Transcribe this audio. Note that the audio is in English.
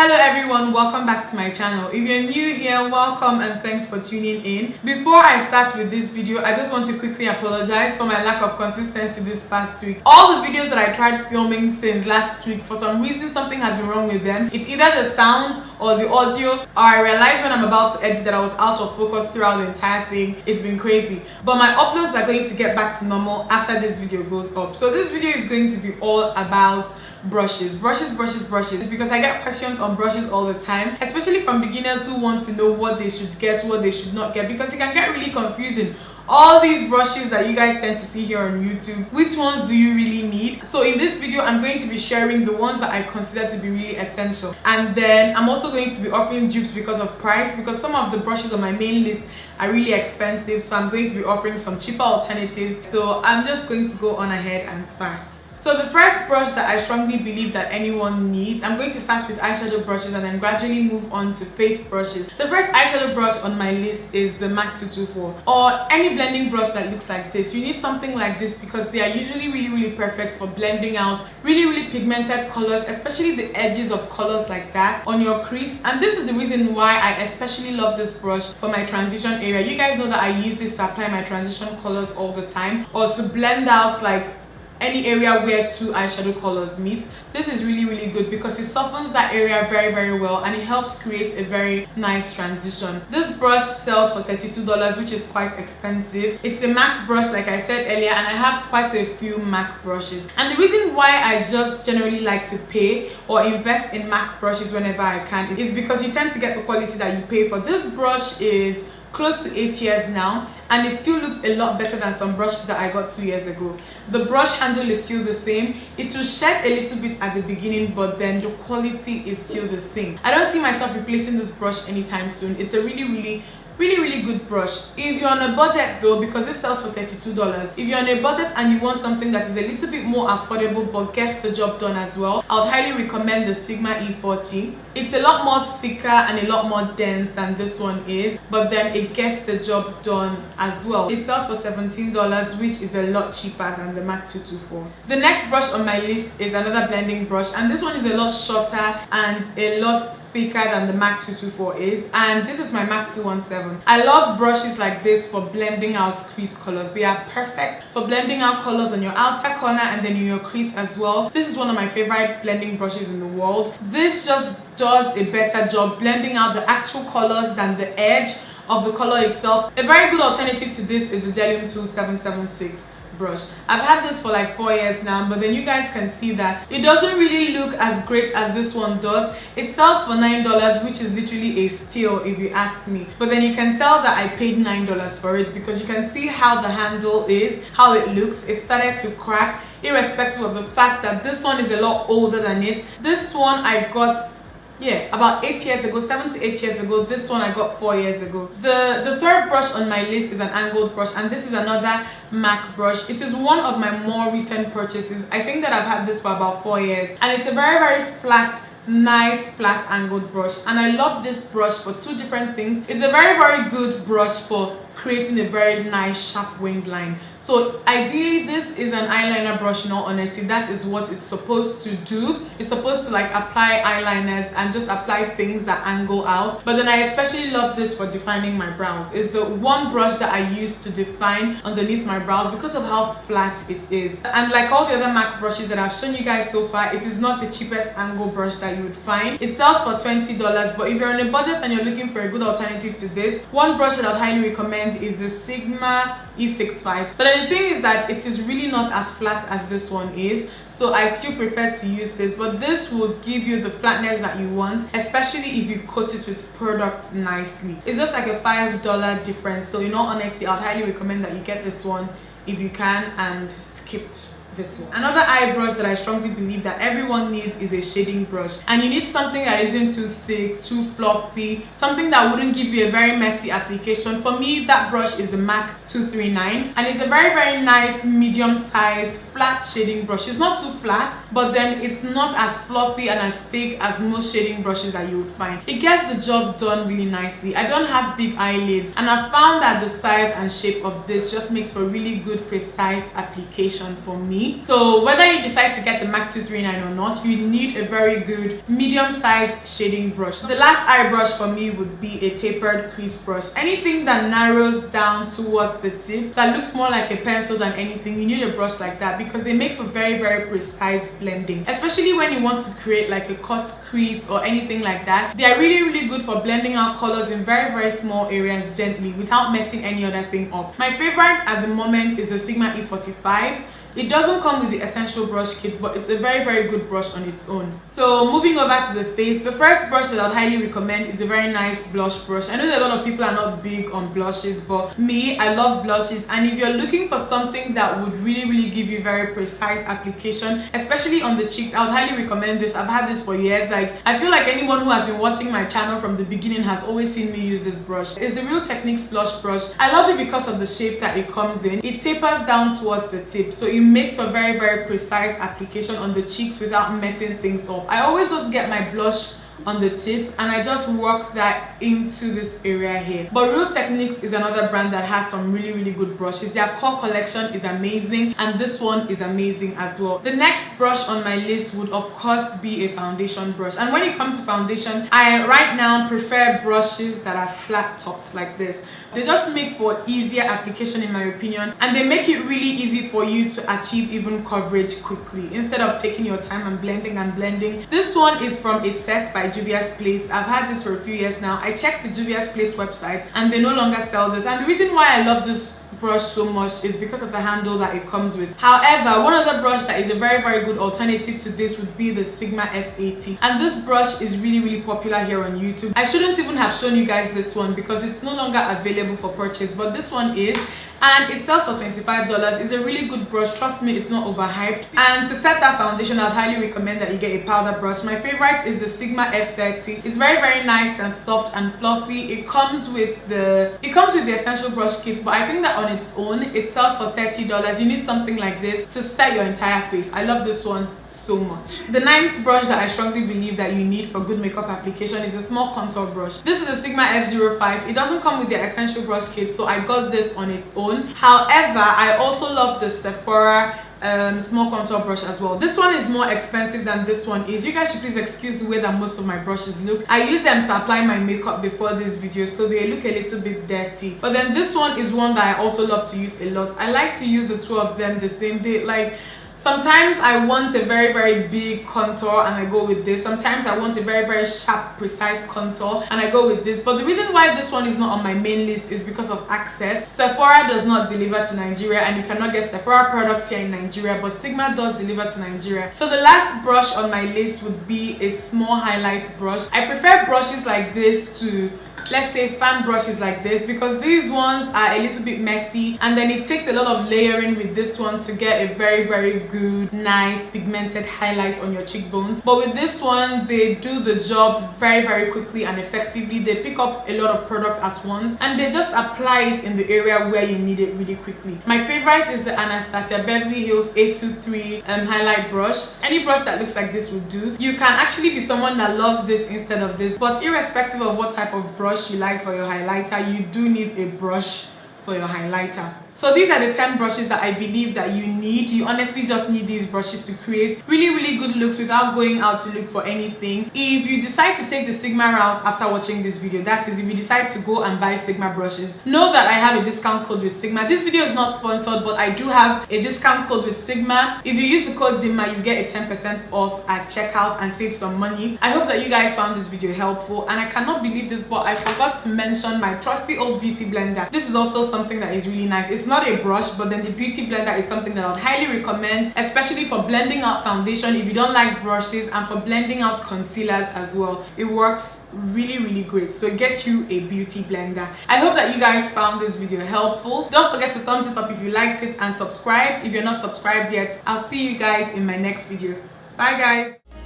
Hello everyone, welcome back to my channel. If you're new here, welcome and thanks for tuning in. Before I start with this video, I just want to quickly apologize for my lack of consistency this past week. All the videos that I tried filming since last week, for some reason something has been wrong with them. It's either the sound or the audio, or I realized when I'm about to edit that I was out of focus throughout the entire thing. It's been crazy. But my uploads are going to get back to normal after this video goes up. So this video is going to be all about brushes because I get questions on brushes all the time, especially from beginners who want to know what they should get, what they should not get, because it can get really confusing. All these brushes that you guys tend to see here on YouTube, which ones do you really need? So in this video, I'm going to be sharing the ones that I consider to be really essential, and then I'm also going to be offering dupes because of price, because some of the brushes on my main list are really expensive, so I'm going to be offering some cheaper alternatives. So I'm just going to go on ahead and start. So the first brush that I strongly believe that anyone needs, I'm going to start with eyeshadow brushes and then gradually move on to face brushes. The first eyeshadow brush on my list is the MAC 224, or any blending brush that looks like this. You need something like this because they are usually really perfect for blending out really pigmented colors, especially the edges of colors like that on your crease. And this is the reason why I especially love this brush for my transition area. You guys know that I use this to apply my transition colors all the time, or to blend out like any area where two eyeshadow colors meet. This is really good because it softens that area very well, and it helps create a very nice transition. This brush sells for $32, which is quite expensive. It's a MAC brush, like I said earlier, and I have quite a few MAC brushes. And the reason why I just generally like to pay or invest in MAC brushes whenever I can is because you tend to get the quality that you pay for. This brush is close to 8 years now, and it still looks a lot better than some brushes that I got 2 years ago. The brush handle is still the same. It will shed a little bit at the beginning, but then the quality is still the same. I don't see myself replacing this brush anytime soon. It's a really good brush. If you're on a budget though, because it sells for $32, if you're on a budget and you want something that is a little bit more affordable but gets the job done as well, I would highly recommend the Sigma E40. It's a lot more thicker and a lot more dense than this one is, but then it gets the job done as well. It sells for $17, which is a lot cheaper than the MAC 224. The next brush on my list is another blending brush, and this one is a lot shorter and a lot thicker than the MAC 224 is, and this is my MAC 217. I love brushes like this for blending out crease colors. They are perfect for blending out colors on your outer corner and then in your crease as well. This is one of my favorite blending brushes in the world. This just does a better job blending out the actual colors than the edge of the color itself. A very good alternative to this is the Delium 2776 brush. I've had this for like 4 years now, but then you guys can see that it doesn't really look as great as this one does. It sells for $9, which is literally a steal if you ask me, but then you can tell that I paid $9 for it because you can see how the handle is, how it looks. It started to crack irrespective of the fact that this one is a lot older than it. This one I got about 8 years ago, 7 to 8 years ago. This one I got 4 years ago. The third brush on my list is an angled brush, and this is another MAC brush. It is one of my more recent purchases. I think that I've had this for about 4 years, and it's a very flat, nice flat angled brush, and I love this brush for two different things. It's a very good brush for creating a very nice sharp winged line. So ideally this is an eyeliner brush. In all honesty, that is what it's supposed to do. It's supposed to like apply eyeliners and just apply things that angle out, but then I especially love this for defining my brows. It's the one brush that I use to define underneath my brows because of how flat it is. And like all the other MAC brushes that I've shown you guys so far, it is not the cheapest angle brush that you would find. It sells for $20, but if you're on a budget and you're looking for a good alternative to this, one brush that I'd highly recommend is the Sigma E65. But the thing is that it is really not as flat as this one is, so I still prefer to use this, but this will give you the flatness that you want, especially if you coat it with product nicely. It's just like a $5 difference, so in all honesty, I'd highly recommend that you get this one if you can and skip this one. Another eye brush that I strongly believe that everyone needs is a shading brush, and you need something that isn't too thick, too fluffy, something that wouldn't give you a very messy application. For me, that brush is the MAC 239, and it's a very nice medium-sized flat shading brush. It's not too flat, but then it's not as fluffy and as thick as most shading brushes that you would find. It gets the job done really nicely. I don't have big eyelids, and I found that the size and shape of this just makes for really good precise application for me. me. So whether you decide to get the MAC 239 or not, you need a very good medium-sized shading brush. So the last eye brush for me would be a tapered crease brush. Anything that narrows down towards the tip, that looks more like a pencil than anything, you need a brush like that because they make for very, very precise blending, especially when you want to create like a cut crease or anything like that. They are really, really good for blending out colors in very, very small areas gently without messing any other thing up. My favorite at the moment is the Sigma E45. It doesn't come with the essential brush kit, but it's a very, very good brush on its own. So moving over to the face, the first brush that I'd highly recommend is a very nice blush brush. I know that a lot of people are not big on blushes, but me, I love blushes. And if you're looking for something that would really, really give you very precise application, especially on the cheeks, I would highly recommend this. I've had this for years. Like, I feel like anyone who has been watching my channel from the beginning has always seen me use this brush. It's the Real Techniques blush brush. I love it because of the shape that it comes in. It tapers down towards the tip, so it makes for very, very precise application on the cheeks without messing things up. I always just get my blush on the tip and I just work that into this area here. But Real Techniques is another brand that has some really, really good brushes. Their core collection is amazing and this one is amazing as well. The next brush on my list would of course be a foundation brush, and when it comes to foundation, I right now prefer brushes that are flat topped like this. They just make for easier application in my opinion, and they make it really easy for you to achieve even coverage quickly instead of taking your time and blending and blending. This one is from a set by Juvia's Place. I've had this for a few years now. I checked the Juvia's Place website and they no longer sell this, and the reason why I love this brush so much is because of the handle that it comes with. However, one other brush that is a very, very good alternative to this would be the Sigma F80, and this brush is really, really popular here on YouTube. I shouldn't even have shown you guys this one because it's no longer available for purchase, but this one is, and it sells for $25. It's a really good brush. Trust me, it's not overhyped. And to set that foundation, I'd highly recommend that you get a powder brush. My favorite is the Sigma F30. It's very, very nice and soft and fluffy. It comes with the essential brush kit, but I think that on its own it sells for $30. You need something like this to set your entire face. I love this one so much. The ninth brush that I strongly believe that you need for good makeup application is a small contour brush. This is a Sigma F05. It doesn't come with the essential brush kit, so I got this on its own. However, I also love the Sephora small contour brush as well. This one is more expensive than this one is. You guys should please excuse the way that most of my brushes look. I use them to apply my makeup before this video, so they look a little bit dirty. But then this one is one that I also love to use a lot. I like to use the two of them the same day. Like, sometimes I want a very, very big contour and I go with this. Sometimes I want a very, very sharp, precise contour and I go with this. But the reason why this one is not on my main list is because of access. Sephora does not deliver to Nigeria and you cannot get Sephora products here in Nigeria, but Sigma does deliver to Nigeria. So the last brush on my list would be a small highlights brush. I prefer brushes like this to, let's say, fan brushes like this, because these ones are a little bit messy and then it takes a lot of layering with this one to get a very, very good, nice pigmented highlights on your cheekbones. But with this one, they do the job very, very quickly and effectively. They pick up a lot of product at once and they just apply it in the area where you need it really quickly. My favorite is the Anastasia Beverly Hills 823 highlight brush. Any brush that looks like this would do. You can actually be someone that loves this instead of this, but irrespective of what type of brush you like for your highlighter, you do need a brush for your highlighter. So these are the 10 brushes that I believe that you need. You honestly just need these brushes to create really, really good looks without going out to look for anything. If you decide to take the Sigma route after watching this video, that is, if you decide to go and buy Sigma brushes, know that I have a discount code with Sigma. This video is not sponsored, but I do have a discount code with Sigma. If you use the code DIMMA, you get a 10% off at checkout and save some money. I hope that you guys found this video helpful, and I cannot believe this, but I forgot to mention my trusty old beauty blender. This is also something that is really nice. It's not a brush, but then the beauty blender is something that I would highly recommend, especially for blending out foundation if you don't like brushes, and for blending out concealers as well. It works really, really great. So get you a beauty blender. I hope that you guys found this video helpful. Don't forget to thumbs it up if you liked it and subscribe if you're not subscribed yet. I'll see you guys in my next video. Bye guys.